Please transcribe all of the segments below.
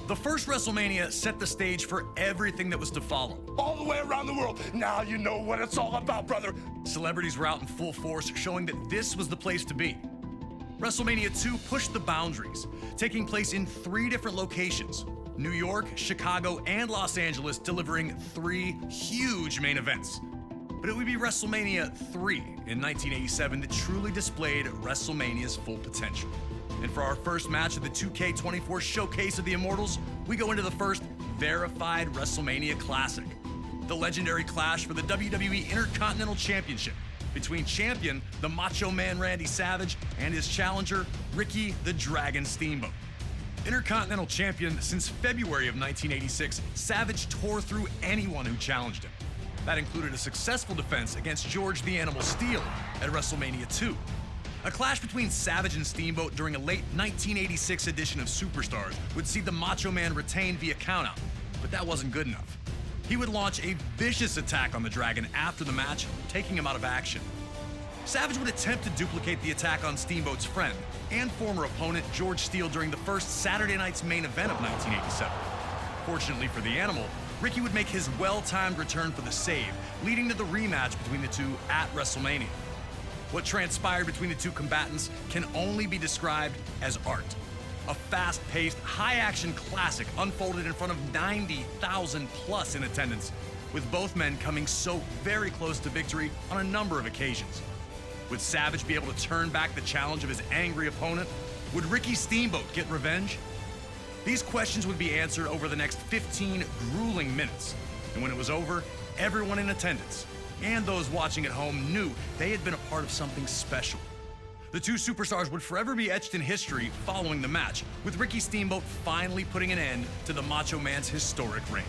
The first WrestleMania set the stage for everything that was to follow. All the way around the world. Now you know what it's all about, brother. Celebrities were out in full force, showing that this was the place to be. WrestleMania 2 pushed the boundaries, taking place in 3 different locations: New York, Chicago, and Los Angeles, delivering 3 huge main events. But it would be WrestleMania 3 in 1987 that truly displayed WrestleMania's full potential. And for our first match of the 2K24 Showcase of the Immortals, we go into the first verified WrestleMania Classic, the legendary clash for the WWE Intercontinental Championship between champion, the Macho Man Randy Savage, and his challenger, Ricky the Dragon Steamboat. Intercontinental Champion since February of 1986, Savage tore through anyone who challenged him. That included a successful defense against George the Animal Steele at WrestleMania 2. A clash between Savage and Steamboat during a late 1986 edition of Superstars would see the Macho Man retain via countout, but that wasn't good enough. He would launch a vicious attack on the Dragon after the match, taking him out of action. Savage would attempt to duplicate the attack on Steamboat's friend and former opponent George Steele during the first Saturday night's main event of 1987. Fortunately for the Animal, Ricky would make his well-timed return for the save, leading to the rematch between the two at WrestleMania. What transpired between the two combatants can only be described as art. A fast-paced, high-action classic unfolded in front of 90,000 plus in attendance, with both men coming so very close to victory on a number of occasions. Would Savage be able to turn back the challenge of his angry opponent? Would Ricky Steamboat get revenge? These questions would be answered over the next 15 grueling minutes. And when it was over, everyone in attendance and those watching at home knew they had been a part of something special. The two superstars would forever be etched in history following the match, with Ricky Steamboat finally putting an end to the Macho Man's historic reign.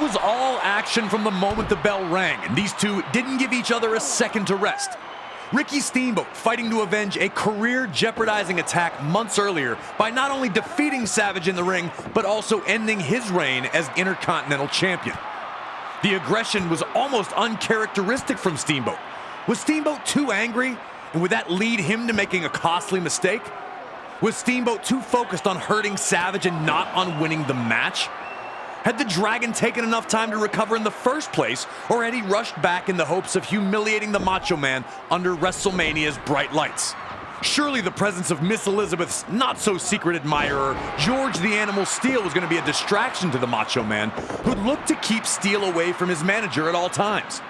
was all action from the moment the bell rang, and these two didn't give each other a second to rest. Ricky Steamboat fighting to avenge a career-jeopardizing attack months earlier by not only defeating Savage in the ring, but also ending his reign as Intercontinental Champion. The aggression was almost uncharacteristic from Steamboat. Was Steamboat too angry? And would that lead him to making a costly mistake? Was Steamboat too focused on hurting Savage and not on winning the match? Had the Dragon taken enough time to recover in the first place, or had he rushed back in the hopes of humiliating the Macho Man under WrestleMania's bright lights? Surely the presence of Miss Elizabeth's not-so-secret admirer, George the Animal Steele, was going to be a distraction to the Macho Man, who'd look to keep Steele away from his manager at all times.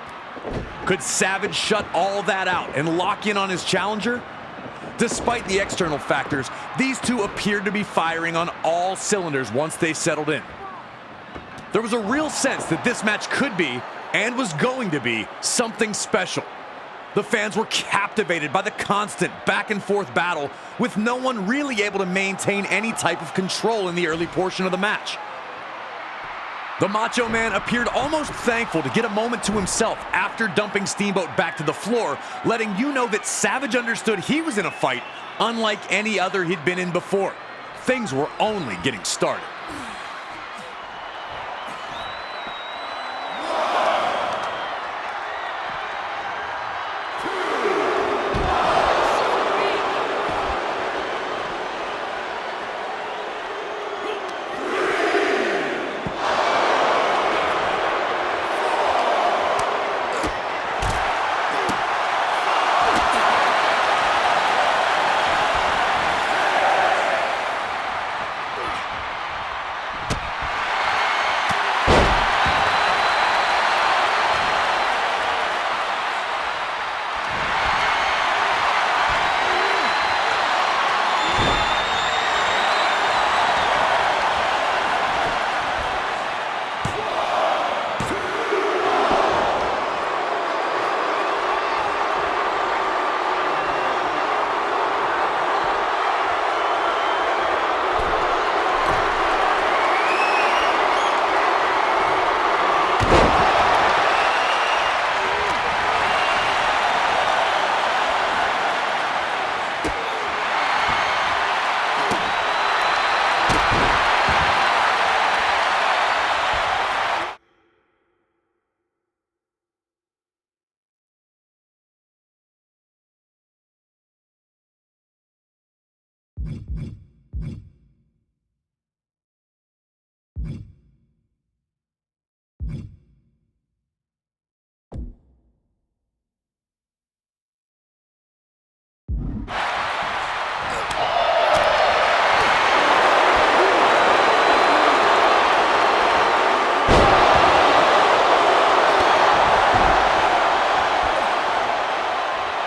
Could Savage shut all that out and lock in on his challenger? Despite the external factors, these two appeared to be firing on all cylinders once they settled in. There was a real sense that this match could be, and was going to be, something special. The fans were captivated by the constant back-and-forth battle, with no one really able to maintain any type of control in the early portion of the match. The Macho Man appeared almost thankful to get a moment to himself after dumping Steamboat back to the floor, letting you know that Savage understood he was in a fight unlike any other he'd been in before. Things were only getting started.